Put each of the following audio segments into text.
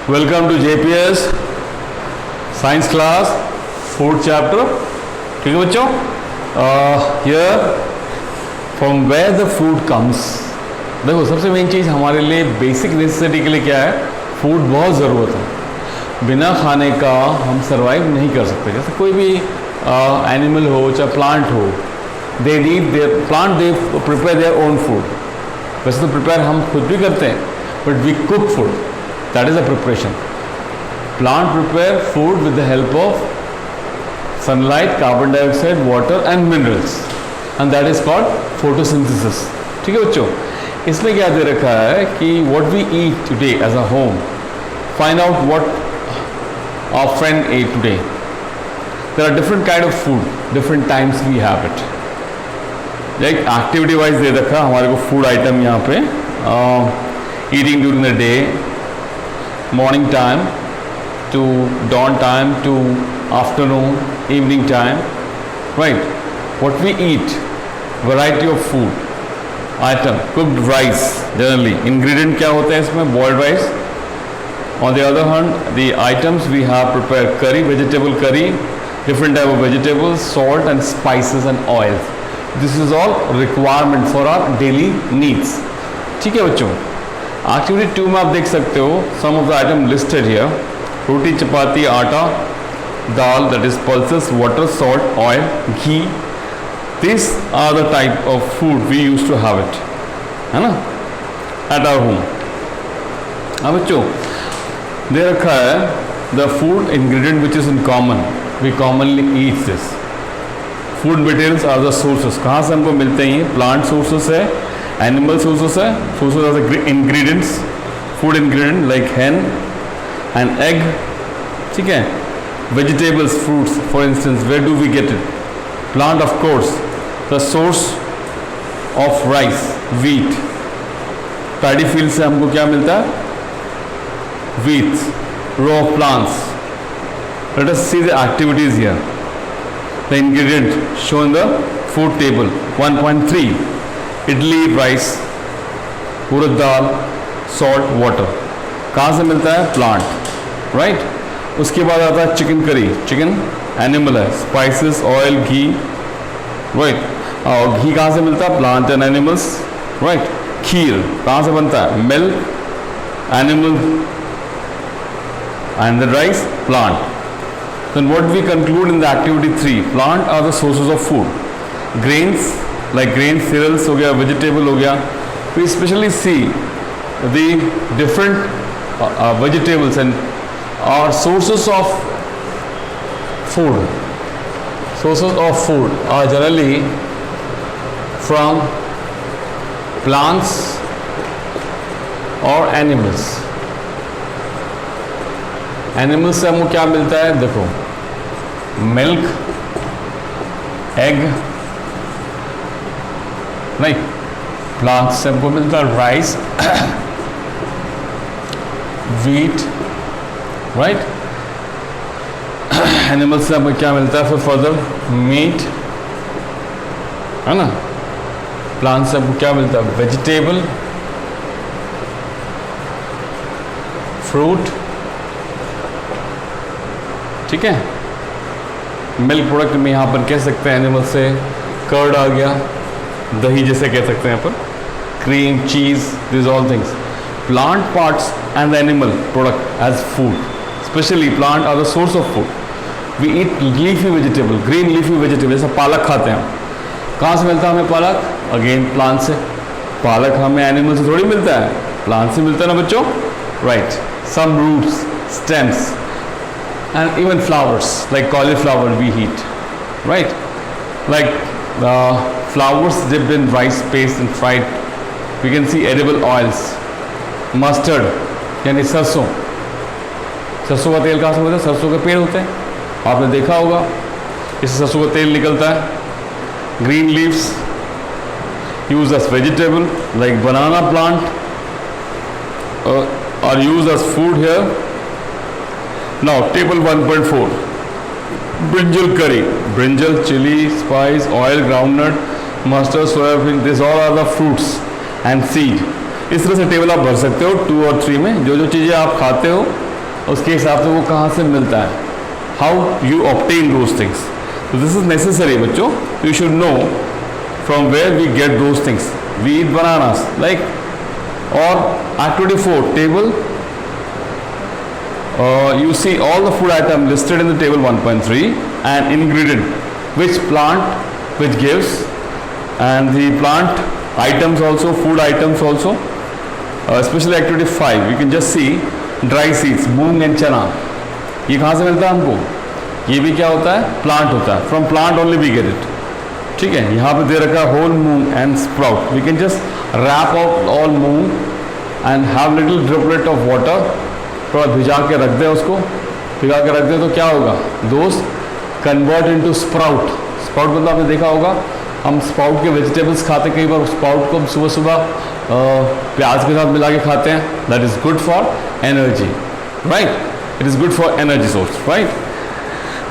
Welcome to JPS science class fourth chapter. ठीक है बच्चों, here from where the food comes. देखो सबसे मेन चीज़ हमारे लिए बेसिक नेसेसिटी के लिए क्या है, फूड बहुत ज़रूरत है। बिना खाने का हम सर्वाइव नहीं कर सकते। जैसे कोई भी एनिमल हो चाहे प्लांट हो, they need their plant, they prepare their own food. वैसे तो प्रिपेयर हम खुद भी करते हैं, but we cook food, that is a preparation. Plant prepare food with the help of sunlight, carbon dioxide, water and minerals, and that is called photosynthesis। ठीक है बच्चों, इसमें क्या दे रखा है कि what we eat today as a home, find out what our friend ate today। There are different kind of food, different times we have it। like activity wise दे रखा हमारे को food item यहाँ पे eating during the day, morning time to dawn time to afternoon, evening time, right? What we eat, variety of food item, cooked rice generally, ingredient क्या होते हैं इसमें, boiled rice। On the other hand, the items we have prepared curry, vegetable curry, different type of vegetables, salt and spices and oil। This is all requirement for our daily needs। ठीक है बच्चों, activity 2 में आप देख सकते हो some of the item listed here। रोटी, चपाती, आटा, दाल, that is pulses, water, salt, oil, ghee। These are the type of food we used to have it, है ना, at our home। अब बच्चों दे रखा है the food ingredient which is in common, we commonly eat this। Food materials are the sources, कहाँ से हमको मिलते हैं? ये प्लांट सोर्सेस है, एनिमल सोर्सेस है। Sources are the ingredients, food ingredient like hen and egg. ठीक है, vegetables, fruits, for instance where do we get it? Plant of course, the source of rice, wheat. Paddy field से हमको क्या मिलता है? Wheat, row of plants. Let us see the activities here. The ingredient shown in the food table 1.3 idli, rice, urad dal, salt, water. कहाँ से मिलता है? Plant, right. उसके बाद आता है चिकन करी, चिकन एनिमल है, स्पाइसेस, ऑयल, घी, राइट। और घी कहाँ से मिलता है? Plant and animals, right. Kheer कहाँ से बनता है? Milk, animal, and the rice, plant. Then what we conclude in the activity 3, plant are the sources of food। Grains like grain, cereals हो गया, vegetable हो गया। We especially see the different vegetables and are sources of food। Sources of food are generally from plants or animals। Animals से हमको क्या मिलता है? देखो, मिल्क, एग, नहीं। प्लांट्स से हमको मिलता है राइस, व्हीट, राइट। एनिमल्स से हमको क्या मिलता है? फिर फर्दर मीट, है ना। प्लांट्स से हमको क्या मिलता है? Vegetable, fruit. ठीक है, मिल्क प्रोडक्ट में यहाँ पर कह सकते हैं एनिमल से कर्ड आ गया, दही जैसे कह सकते हैं यहाँ पर, cream, cheese, this all things. Plant parts and the animal product as food, specially plant are the source of food. We eat leafy vegetable, green leafy vegetable, जैसे पालक खाते हैं हम। कहाँ से मिलता है हमें पालक? अगेन प्लांट से। पालक हमें एनिमल से थोड़ी मिलता है, प्लांट से मिलता है ना बच्चों, right. Some roots, stems and even flowers like cauliflower we eat, right? Like flowers dipped in rice paste and fried। We can see edible oils, mustard यानी सरसों। सरसों का तेल कहाँ से मिलता है? सरसों के पेड़ होते हैं, आपने देखा होगा, इससे सरसों का तेल निकलता है। Green leaves use as vegetable like banana plant are used as food here। Now table 1.4, brinjal curry, brinjal, chili, spice, oil, groundnut, mustard, soya, these all are the fruits and seed। इस तरह से table आप भर सकते हो 2 और 3 में। जो जो चीज़ें आप खाते हो उसके हिसाब से वो कहाँ से मिलता है, how you obtain those things. तो दिस इज नेसेसरी बच्चों, you should know from where we get those things. We eat bananas like. और activity 4 table, you see all the food item listed in the table 1.3 and ingredient which plant which gives, and the plant items also, food items also. Especially activity 5 you can just see dry seeds, moong and चना. ये कहाँ से मिलता है हमको, ये भी क्या होता है, प्लांट होता है. From plant only we get it. ठीक है, यहाँ पे दे रखा है whole moong and sprout. We can just wrap out all moong and have little droplet of water. थोड़ा भिजा के रख दें उसको, भिगा के रख दें तो क्या होगा दोस्त, कन्वर्ट इनटू स्प्राउट. स्प्राउट मतलब आपने देखा होगा, हम स्प्राउट के वेजिटेबल्स खाते, कई बार स्प्राउट को सुबह सुबह प्याज के साथ मिला के खाते हैं. That is good for energy, right. It is good for energy source, right.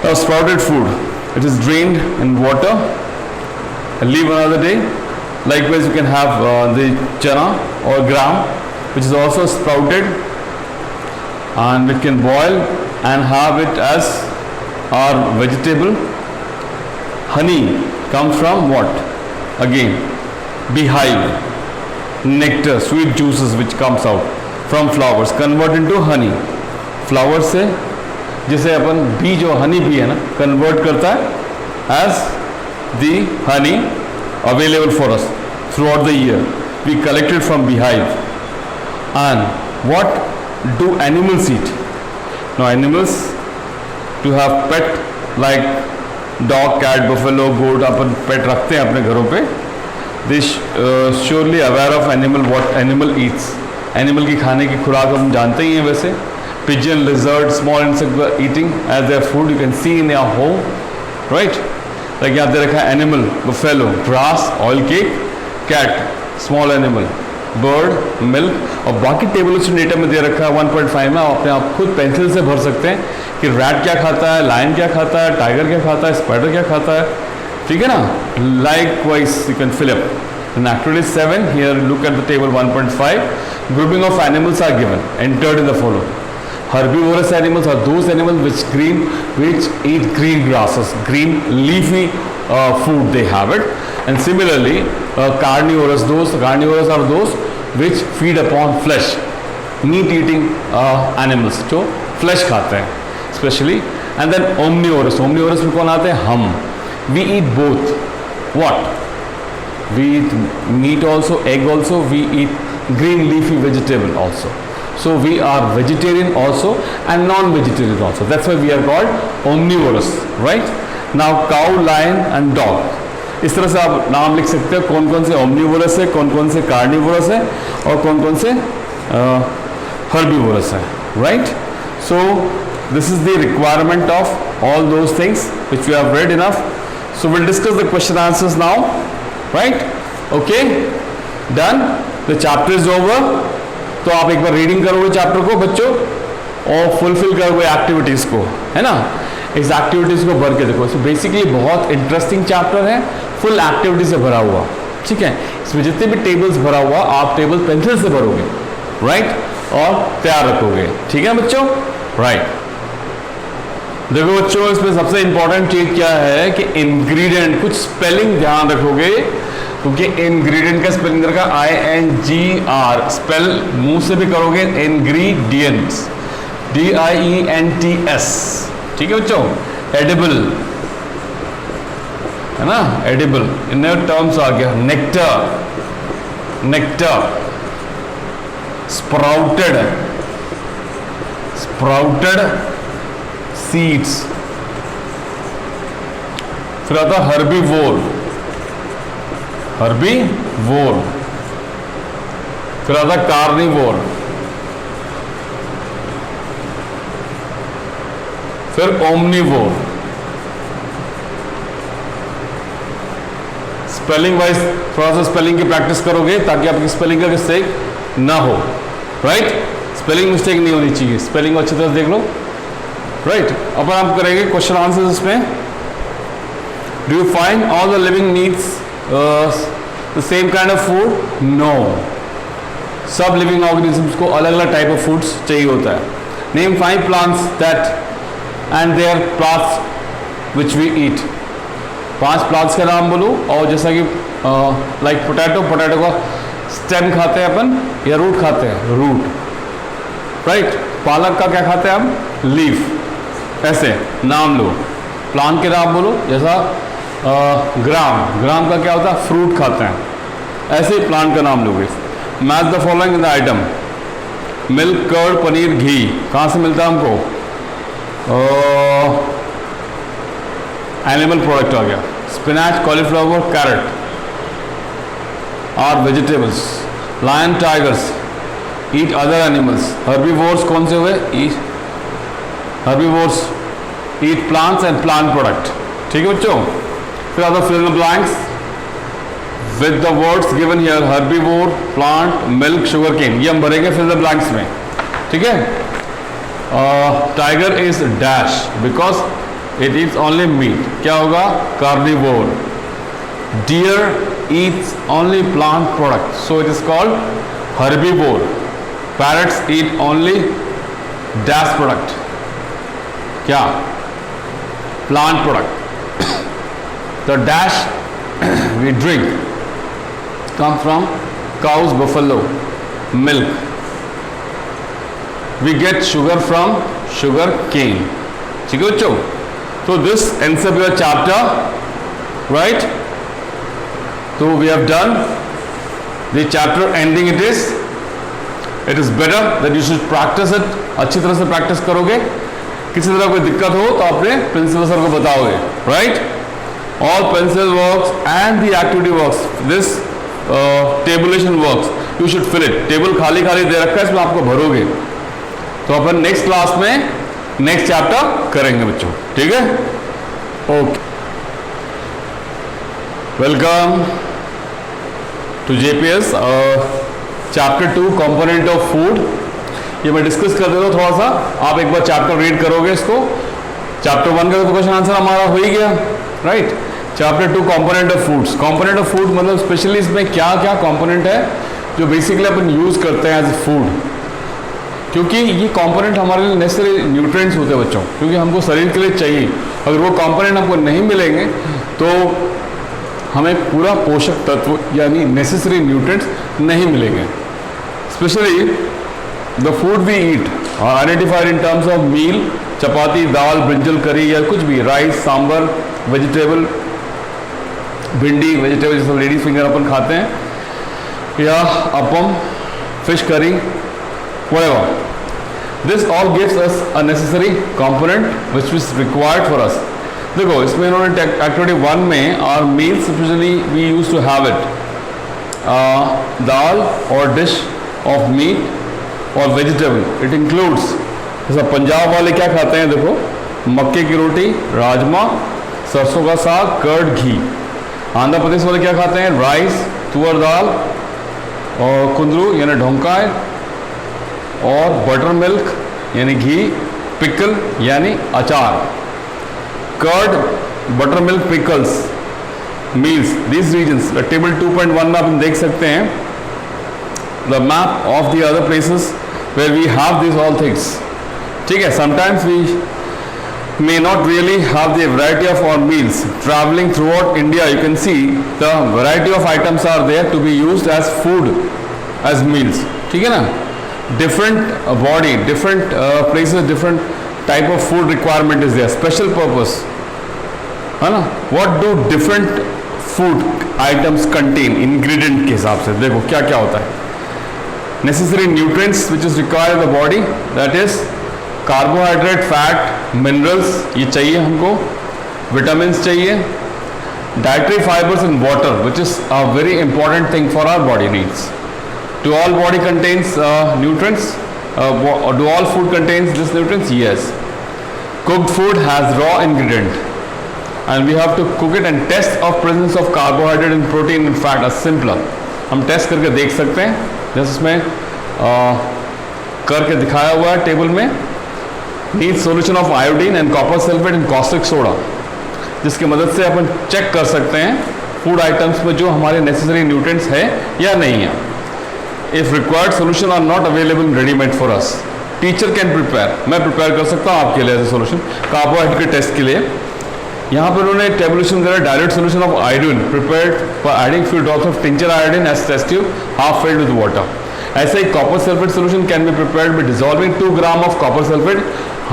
Now sprouted food, it is drained in water, leave another day. Likewise you can have the chana or gram which is also sprouted and we can boil and have it as our vegetable. Honey comes from what? Again, beehive. Nectar, sweet juices which comes out from flowers convert into honey. Flowers से जिसे अपन B जो honey bee है ना convert करता है as the honey available for us throughout the year. We collect it from beehive. And what do animals eat? Now animals to have pet like dog, cat, buffalo, goat, upon pet रखते हैं अपने घरों पे. They surely aware of animal, what animal eats. Animal की खाने की खुराक हम जानते ही हैं वैसे. Pigeon, lizard, small insect were eating as their food. You can see in their home, right? Like यहाँ दे रखा है animal, buffalo, grass, oil cake, cat, small animal, bird, milk. और बाकी टेबल डेटा में दे रखा है 1.5 में. आप अपने आप खुद पेंसिल से भर सकते हैं कि रैट क्या खाता है, लायन क्या खाता है, टाइगर क्या खाता है, स्पाइडर क्या खाता है. ठीक है ना. Likewise you can fill up. In activity 7 here look at the table 1.5. Grouping of animals are given, entered in the following. Herbivorous animals are those animals which eat green grasses, green leafy food they have it. And similarly carnivorous are those which feed upon flesh, meat eating animals जो flesh खाते हैं especially. And then omnivorous में कौन आते हैं, हम. We eat both. What? We eat meat also, egg also, we eat green leafy vegetable also. So we are vegetarian also and non-vegetarian also. That's why we are called omnivorous, right? Now cow, lion and dog. इस तरह से आप नाम लिख सकते हो कौन कौन से omnivorous है, कौन कौन से carnivorous है और कौन कौन से herbivorous है, right? So this is the requirement of all those things which we have read enough. So we'll discuss the question answers now, right? Okay, done. The chapter is over. तो आप एक बार reading करोगे chapter को बच्चों और fulfil करोगे activities को, है ना. इस एक्टिविटीज़ को भर के देखो. सो बेसिकली बहुत इंटरेस्टिंग चैप्टर है, फुल एक्टिविटी से भरा हुआ. ठीक है, इसमें जितने भी टेबल्स भरा हुआ आप टेबल पेंसिल से भरोगे, राइट, और तैयार रखोगे. ठीक है बच्चों, राइट. देखो बच्चों इसमें सबसे इंपॉर्टेंट चीज़ क्या है कि इंग्रेडिएंट, कुछ स्पेलिंग ध्यान रखोगे क्योंकि इंग्रेडिएंट का स्पेलिंग रखा INGR. स्पेल मुंह से भी करोगे इंग्रेडिएंट्स, DIENTS. ठीक है बच्चों. एडिबल है ना, एडिबल इन टर्म्स आ गया. Nectar, sprouted seeds. फिर आता हर्बीवोर, फिर आता कार्निवोर, फिर ओमनिवोर. स्पेलिंग वाइज थोड़ा सा स्पेलिंग की प्रैक्टिस करोगे ताकि आपकी स्पेलिंग का मिस्टेक ना हो, राइट. स्पेलिंग मिस्टेक नहीं होनी चाहिए, स्पेलिंग अच्छी तरह देख लो, राइट. अब आप करेंगे क्वेश्चन आंसर्स. इसमें do you find all the living needs the same kind of food? No. सब लिविंग ऑर्गेनिजम्स को अलग अलग टाइप ऑफ फूड्स चाहिए होता है. Name 5 plants that and their plants which we eat. 5 plants का नाम बोलो। और जैसा कि लाइक पोटैटो, पोटैटो का स्टेम खाते हैं अपन या रूट खाते हैं, रूट, राइट। पालक का क्या खाते हैं हम, लीफ। ऐसे नाम लो, प्लांट के नाम बोलो। जैसा ग्राम, ग्राम का क्या होता है, फ्रूट खाते हैं। ऐसे ही प्लांट का नाम लोगे। Match the following in the item, milk, curd, paneer, ghee. कहाँ से मिलता है हमको, एनिमल प्रोडक्ट आ गया। Spinach, cauliflower, carrot are vegetables. Lion, tigers eat other animals. Herbivores कौन से हुए, herbivores eat plants and plant product. ठीक है बच्चों। फिर other fill in the blanks with the words given here, herbivore, plant, milk, sugarcane. ये हम भरेंगे फिल द ब्लैंक्स में। ठीक है। Tiger is dash because it eats only meat. क्या होगा, carnivore. Deer eats only plant product, so it is called herbivore. Parrots eat only dash product, क्या, plant product. The dash we drink comes from cows, buffalo, milk. We get sugar from sugar cane. ठीक है बच्चों। So this ends up your chapter, right? So we have done the chapter ending. It is better that you should practice it. अच्छी तरह से practice करोगे। किसी तरह कोई दिक्कत हो तो अपने प्रिंसिपल सर को बताओगे, right? All pencil works and the activity works, this tabulation works, you should fill it. Table खाली खाली दे रखा है, इसमें आपको भरोगे। तो अपन नेक्स्ट क्लास में नेक्स्ट चैप्टर करेंगे बच्चों। ठीक है, okay. Welcome to JPS chapter 2 component of food. ये मैं डिस्कस कर देता हूँ थोड़ा सा, आप एक बार चैप्टर रीड करोगे इसको। चैप्टर 1 का तो क्वेश्चन आंसर हमारा हो ही गया, right. Chapter 2 component of foods. Component of food मतलब स्पेशली इसमें क्या क्या कंपोनेंट है जो बेसिकली अपन यूज करते हैं एज ए फूड, क्योंकि ये कंपोनेंट हमारे लिए नेसेसरी न्यूट्रिएंट्स होते हैं बच्चों, क्योंकि हमको शरीर के लिए चाहिए। अगर वो कंपोनेंट हमको नहीं मिलेंगे तो हमें पूरा पोषक तत्व यानी नेसेसरी न्यूट्रिएंट्स नहीं मिलेंगे। Specially the food we eat are identified in terms of meal, chapati, dal, brinjal, curry या कुछ भी, rice, sambar, vegetable, bhindi, vegetable जैसे लेडीज फिंगर अपन खाते हैं, या appam, fish curry, whatever. This all gives us a necessary component which is required for us. देखो इसमें इन्होंने एक्टिविटी 1 में और meals specially we use to have it dal और डिश ऑफ मीट और वेजिटेबल। इट इंक्लूड्स, जैसा पंजाब वाले क्या खाते हैं, देखो मक्के की रोटी, राजमा, सरसों का साग, कर्ड, घी। आंध्र प्रदेश वाले क्या खाते हैं, राइस, तुअर दाल और कुंदरू यानी ढोंकाय और बटर मिल्क यानी घी, पिकल यानी अचार, curd, butter milk, pickles, meals. These reasons table 2.1 में आप देख सकते हैं the map of the other places where we have this all things. ठीक है, sometimes we may not really have the variety of our meals. Traveling throughout India, you can see the variety of items are there to be used as food, as meals. ठीक है ना, different body, different places, different type of food requirement is there. Special purpose, है ना। What do different food items contain? Ingredient के हिसाब से देखो क्या क्या होता है। Necessary nutrients which is required in the body, that is carbohydrate, fat, minerals ये चाहिए हमको, विटामिन्स चाहिए, dietary fibres and water which is a very important thing for our body needs. Do all body contains nutrients, do all food contains this nutrients? Yes. Cooked food has raw ingredient and we have to cook it and test of presence of carbohydrate and protein and fat. Simpler हम test करके देख सकते हैं, जैसे इसमें करके दिखाया हुआ है टेबल में। Need solution of iodine and copper sulphate and caustic soda, जिसकी मदद से अपन चेक कर सकते हैं फूड आइटम्स में जो हमारे नेसेसरी न्यूट्रिएंट्स है या नहीं है। If required solution are not available readymade for us, teacher can prepare, मैं प्रिपेयर कर सकता हूँ आपके लिए एज ए सोल्यूशन कार्बोहाइड्रेट के टेस्ट के लिए। यहाँ पर उन्होंने टेबुलेशन करा direct solution of iodine prepared for adding few drops of tincture iodine as test tube half filled with water. ऐसे ही copper sulphate solution can be prepared by dissolving 2 gram of copper sulphate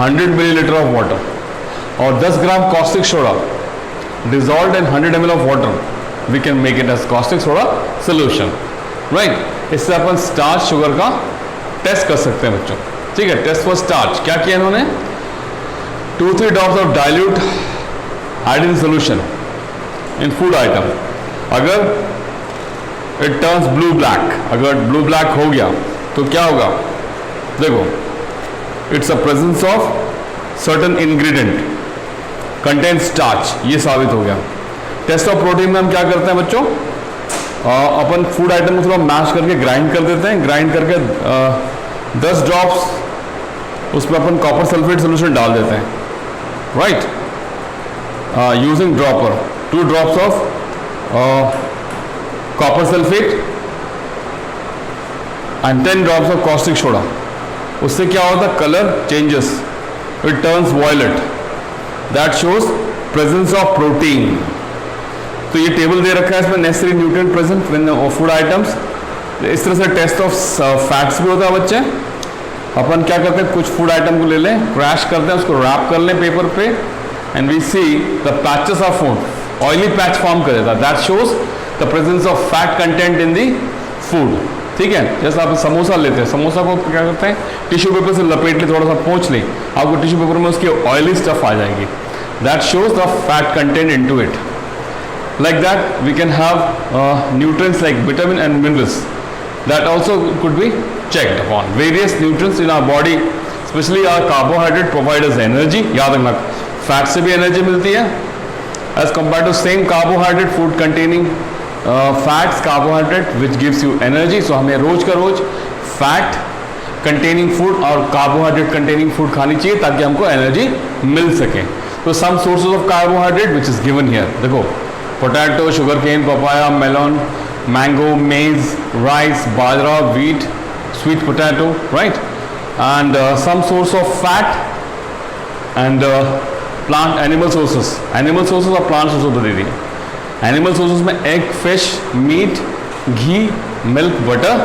100 millilitre of water, और 10 ग्राम caustic soda dissolved in 100 ml of water, we can make it as caustic soda solution, right? इससे अपन starch sugar का test कर सकते हैं बच्चों, ठीक है। Test for starch क्या किया इन्होंने, 2-3 drops of dilute iodine solution in food item, अगर इट टर्न्स ब्लू ब्लैक, अगर ब्लू ब्लैक हो गया तो क्या होगा, देखो it's a presence of certain ingredient contain starch, ये साबित हो गया। टेस्ट ऑफ प्रोटीन में हम क्या करते हैं बच्चों, अपन फूड आइटम को थोड़ा मैश करके ग्राइंड कर देते हैं, ग्राइंड करके 10 ड्रॉप्स उसमें अपन कॉपर सल्फेट सोल्यूशन डाल देते हैं, right, using dropper 2 drops of copper sulphate and 10 drops of caustic soda. उससे क्या होता है, colour changes, it turns violet, that shows presence of protein. तो ये टेबल दे रखा है, इसमें necessary nutrient present in food items. इस तरह से टेस्ट ऑफ फैट्स भी होता है बच्चे। अपन क्या करते हैं, कुछ फूड आइटम को ले लें, क्रैश करते हैं, उसको रैप कर लें पेपर पे, and we see the patches of food, oily patch form कर देता है, that shows the presence of fat content in the food, ठीक है। जैसे आप समोसा लेते हैं, समोसा को क्या करते हैं, टिश्यू पेपर से लपेट ले, थोड़ा सा पोंछ ले, आपको टिश्यू पेपर में उसकी ऑयली स्टफ आ जाएगी, that shows the fat content into it. Like that, we can have nutrients like vitamin and minerals that also could be checked upon. Various nutrients in our body, especially our carbohydrate, provide us energy. याद रखना, fat से भी energy मिलती है as compared to same carbohydrate food containing fats, carbohydrate which gives you energy. So हमें रोज का रोज fat containing food और carbohydrate containing food खानी चाहिए ताकि हमको एनर्जी मिल सके। तो some sources of carbohydrate which is given here, देखो potato, sugarcane, papaya, melon, mango, maize, rice, bajra, wheat, sweet potato, right? And some source of fat and plant animal sources. Animal sources और plant sources बता दी। Animal sources में egg, fish, meat, ghee, milk, butter.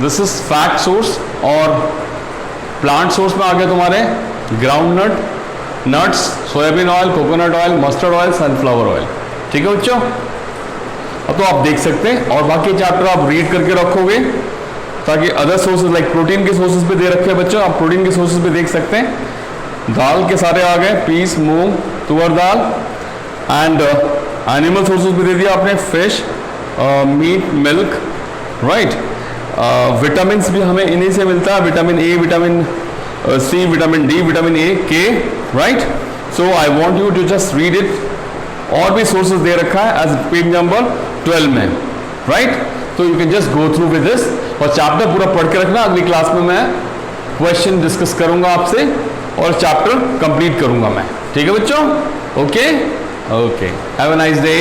This is fat source। और plant source में आ गया तुम्हारे groundnut, nuts, soybean oil, coconut oil, mustard oil, sunflower oil। ठीक है बच्चों, अब तो आप देख सकते हैं, और बाकी चैप्टर आप रीड करके रखोगे ताकि अदर सोर्सेज लाइक प्रोटीन के सोर्सेज पे दे रखे हैं बच्चों, आप प्रोटीन के सोर्सेज पे देख सकते हैं। दाल के सारे आ गए, पीस, मूंग, तुअर दाल, एंड एनिमल सोर्सेज पे दे दिया आपने, fish, meat, milk, right. Vitamin भी हमें इन्हीं से मिलता है, vitamin A, vitamin C, vitamin D, vitamin A, K, right. So I want you to just read it. और भी सोर्सेज दे रखा है एज पेज नंबर 12 में, राइट। तो you can just go through with this, और चैप्टर पूरा पढ़ के रखना। अगली क्लास में मैं क्वेश्चन डिस्कस करूंगा आपसे और चैप्टर कंप्लीट करूंगा मैं, ठीक है बच्चों। Okay, okay, have a nice day.